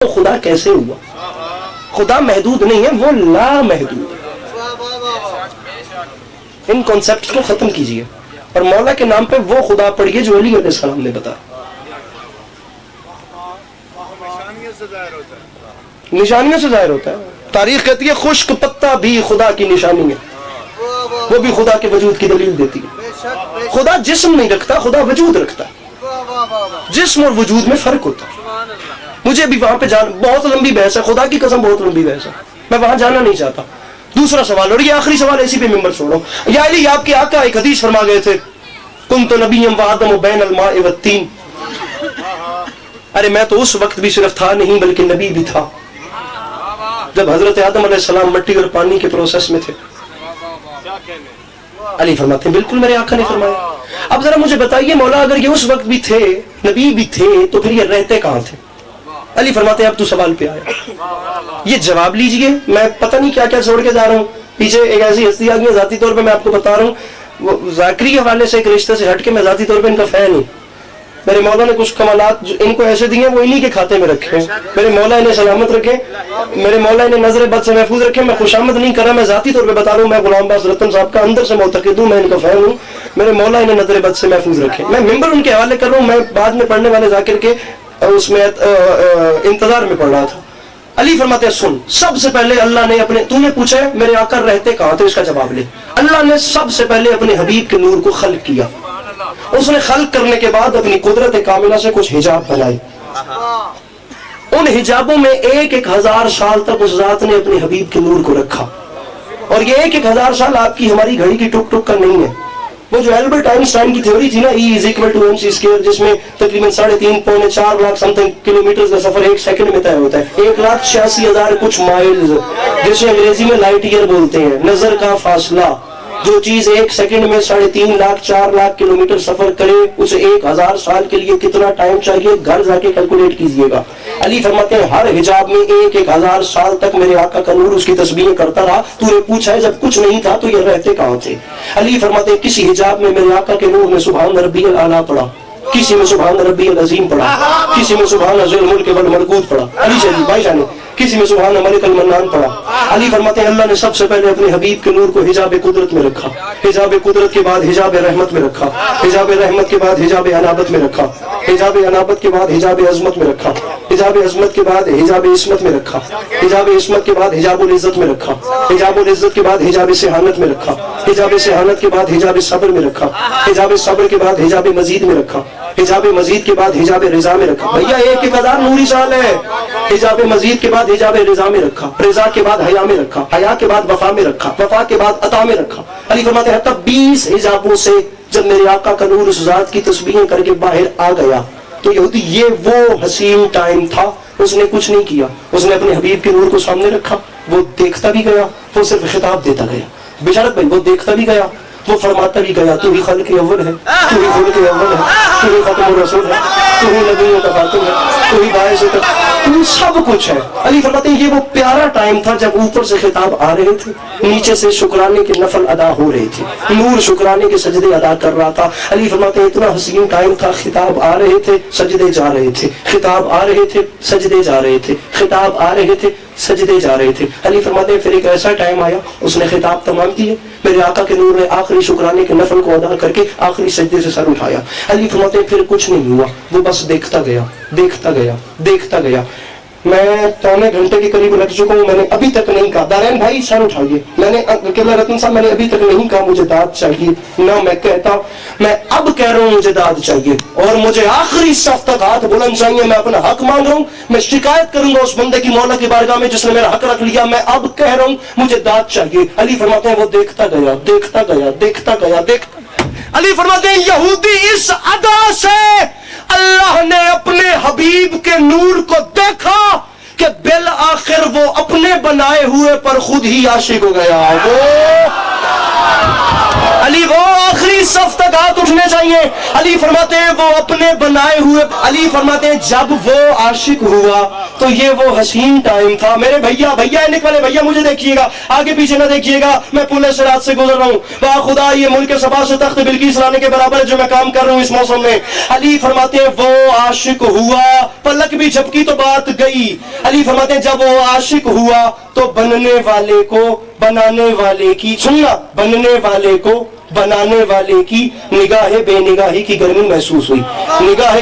تو خدا کیسے ہوا؟ خدا محدود نہیں ہے، وہ لا محدود ہے۔ ان کانسیپٹ کو ختم کیجئے اور مولا کے نام پہ وہ خدا پڑھیے جو علی علیہ السلام نے بتایا۔ نشانیوں سے ظاہر ہوتا ہے۔ تاریخ کہتی ہے خشک پتا بھی خدا کی نشانی ہے، وہ بھی خدا کے وجود کی دلیل دیتی ہے۔ خدا جسم نہیں رکھتا، خدا وجود رکھتا ہے۔ جسم اور وجود میں فرق ہوتا ہے۔ مجھے بھی وہاں پہ بہت لمبی بحث ہے، خدا کی قسم بہت لمبی بحث ہے، میں وہاں جانا نہیں چاہتا۔ دوسرا سوال، اور یہ آخری سوال اسی پہ ممبر چھوڑو۔ یا علی آپ کے آقا ایک حدیث فرما گئے تھے کنت نبیم و آدم بین الماء والتین۔ ارے میں تو اس وقت بھی صرف تھا نہیں بلکہ نبی بھی تھا، جب حضرت آدم علیہ السلام مٹی اور پانی کے پروسیس میں تھے۔ علی فرماتے ہیں بالکل میرے آقا نے فرمایا۔ اب ذرا مجھے بتائیے مولا اگر یہ اس وقت بھی تھے، نبی بھی تھے، تو پھر یہ رہتے کہاں تھے؟ علی فرماتے ہیں اب تو سوال پہ آیا، یہ جواب لیجئے۔ میں پتہ نہیں کیا کیا چھوڑ کے جا رہا ہوں، پیچھے ایک ایسی ہستی آگئی ہے، ذاتی طور پہ میں آپ کو بتا رہا ہوں، وہ ذاکری کے حوالے سے ایک رشتے سے ہٹ کے میں ذاتی طور پہ ان کا فین ہوں۔ میرے مولا نے کچھ کمالات جو ان کو ایسے دیے وہ انہی کے کھاتے میں رکھے ہیں۔ میرے مولا انہیں سلامت رکھے، میرے مولا انہیں نظر بد سے محفوظ رکھے۔ میں خوشامد نہیں کر رہا، میں ذاتی طور پہ بتا رہا ہوں، میں غلام عباس رتن صاحب کا اندر سے معتقد ہوں، میں ان کا فین ہوں۔ میرے مولا انہیں نظر بد سے محفوظ رکھے۔ میں ممبر ان کے حوالے کر رہا ہوں، میں بعد میں پڑھنے والے ذاکر کے اس میں انتظار میں پڑھ رہا تھا۔ علی فرماتے ہیں سن، سب سے پہلے اللہ نے اپنے، تو نے پوچھا ہے میرے آقا رہتے کہاں تھے، اس کا جواب لے۔ اللہ نے سب سے پہلے اپنے حبیب کے نور کو خلق کیا، اس نے خلق کرنے کے بعد اپنی قدرت کاملہ سے کچھ حجاب بنائے، ان حجابوں میں 1000 سال تک اس ذات نے اپنے حبیب کے نور کو رکھا۔ اور یہ 1000 سال آپ کی ہماری گھڑی کی ٹک ٹک کا نہیں ہے۔ وہ جو البرٹ آئنسٹائن کی تھیوری تھی نا E=mc²، جس میں تقریباً 3.5 پونے 4 لاکھ سم تھنگ کلومیٹر کا سفر 1 سیکنڈ میں طے ہوتا ہے، 1,86,000 کچھ مائلز، جسے انگریزی میں لائٹ ایئر بولتے ہیں، نظر کا فاصلہ۔ جو چیز 1 سیکنڈ میں 3.5 لاکھ 4 لاکھ کلومیٹر سفر کرے، اسے 1000 سال کے لیے کتنا ٹائم چاہیے، گھر جا کے کیلکولیٹ کیجئے گا۔ علی فرماتے ہیں ہر حجاب میں 1000 سال تک میرے آقا کا نور اس کی تسبیحیں کرتا رہا۔ تو نے پوچھا ہے جب کچھ نہیں تھا تو یہ رہتے کہاں تھے؟ علی فرماتے ہیں کسی حجاب میں میرے آقا کے نور نے سبحان ربی الاعلیٰ پڑھا، کسی میں سبحان ربی العظیم پڑھا، کسی میں سبحان ذی الملک والملکوت پڑھا، علی چلی بھائی جانے، کسی میں سبحان ملک المنان پڑھا۔ علی فرماتے ہیں اللہ نے سب سے پہلے اپنے حبیب کے نور کو حجاب قدرت میں رکھا، حجاب قدرت کے بعد حجاب رحمت میں رکھا، حجاب رحمت کے بعد حجاب انابت میں رکھا، حجاب انابت کے بعد حجاب عظمت میں رکھا، حجاب عظمت کے بعد حجاب عصمت میں رکھا، حجاب عصمت کے بعد حجاب العزت میں رکھا، حجاب العزت کے بعد حجاب صحانت میں رکھا، حجاب صحانت کے بعد حجاب صبر میں رکھا، حجاب صبر کے بعد حجاب مزید میں رکھا، حجاب مزید کے بعد حجاب رضا میں رکھا۔ بھیا 1000 نوری سال ہے، حجاب مزید کے بعد حجاب رضا میں رکھا، رضا کے بعد حیا میں رکھا، حیا کے بعد وفا میں رکھا، وفا کے بعد عطا میں رکھا۔ علی فرماتے ہیں تب 20 حجابوں سے جب میرے آقا کا نور اس ذات کی تسبیحیں کر کے باہر آ گیا تو یہودی یہ وہ حسین ٹائم تھا، اس نے کچھ نہیں کیا، اس نے اپنے حبیب کے نور کو سامنے رکھا، وہ دیکھتا بھی گیا، وہ صرف خطاب دیتا گیا۔ بشارت بھائی وہ دیکھتا بھی گیا، وہ فرماتا بھی گیا تو ہی خلق اول ہے، تو ہی خلق اول ہے، تو ہی ختم الرسول ہے، تو ہی نبیوں کا خاتم ہے، تو ہی باعث تو سب کچھ ہے۔ علی فرماتے ہیں یہ وہ پیارا ٹائم تھا جب اوپر سے خطاب آ رہے تھے، نیچے سے شکرانے کے نفل ادا ہو رہے تھے، نور شکرانے کے سجدے ادا کر رہا تھا۔ علی فرماتے ہیں اتنا حسین ٹائم تھا، خطاب آ رہے تھے سجدے جا رہے تھے، خطاب آ رہے تھے سجدے جا رہے تھے، خطاب آ رہے تھے سجدے جا رہے تھے۔ علی فرماتے ہیں پھر ایک ایسا ٹائم آیا اس نے خطاب تمام کیے، میرے آقا کے نور نے آخری شکرانے کے نفل کو ادا کر کے آخری سجدے سے سر اٹھایا۔ علی فرماتے ہیں پھر کچھ نہیں ہوا، وہ بس دیکھتا گیا، دیکھتا گیا، دیکھتا گیا۔ میں 3 گھنٹے کے قریب لگ چکا ہوں، میں نے ابھی تک نہیں کہا دارین بھائی سر اٹھائیے، میں نے قبلہ رتن صاحب میں نے ابھی تک نہیں کہا مجھے داد چاہیے، نہ میں کہتا، میں اب کہہ رہا ہوں مجھے داد چاہیے اور مجھے آخری صف تک ہاتھ بلند چاہیے، میں اپنا حق مانگ رہا ہوں، میں شکایت کروں گا اس بندے کی مولا کی بارگاہ میں جس نے میرا حق رکھ لیا، میں اب کہہ رہا ہوں مجھے داد چاہیے۔ علی فرماتے ہیں وہ دیکھتا گیا، دیکھتا گیا، دیکھتا گیا، دیکھتا۔ علی فرماتے ہیں یہودی اس ادا سے اللہ نے اپنے حبیب کے نور کو دیکھا کہ بالآخر وہ اپنے بنائے ہوئے پر خود ہی عاشق ہو گیا۔ علی وہ آخری صف تک ہاتھ اٹھنے چاہیے۔ علی فرماتے ہیں وہ اپنے بنائے ہوئے، علی فرماتے ہیں جب وہ عاشق ہوا تو یہ وہ حسین ٹائم تھا میرے بھیا انک والے بھیا مجھے دیکھیے گا, آگے پیچھے نہ دیکھیے گا, میں پل صراط سے گزر رہا ہوں. واہ خدا, یہ ملک سبا سے تخت بلقیس لانے کے برابر ہے جو میں کام کر رہا ہوں اس موسم میں. علی فرماتے ہیں وہ عاشق ہوا, پلک بھی جھپکی تو بات گئی. علی فرماتے ہیں جب وہ عاشق ہوا تو بننے والے کو بنانے والے کی, سننا, بننے والے کو بنانے والے کی نگاہ بے نگاہی کی گرمی محسوس ہوئی.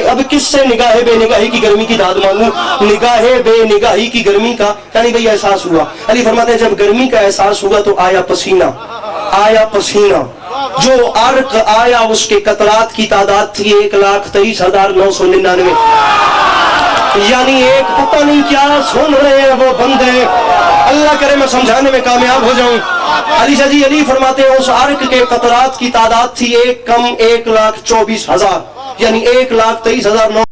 اب کس سے نگاہ بے نگاہی کی گرمی کی داد مانگوں؟ نگاہ بے نگاہی کی گرمی کا یعنی بھئی احساس ہوا. علی فرماتے ہیں جب گرمی کا احساس ہوا تو آیا پسینہ, جو عرق آیا اس کے قطرات کی تعداد تھی 1,23,999. یعنی ایک پتہ نہیں کیا سن رہے ہیں وہ بندے, اللہ کرے میں سمجھانے میں کامیاب ہو جاؤں. علی فرماتے ہیں اس عرق کے قطرات کی تعداد تھی 1,24,000 یعنی 1,23,999.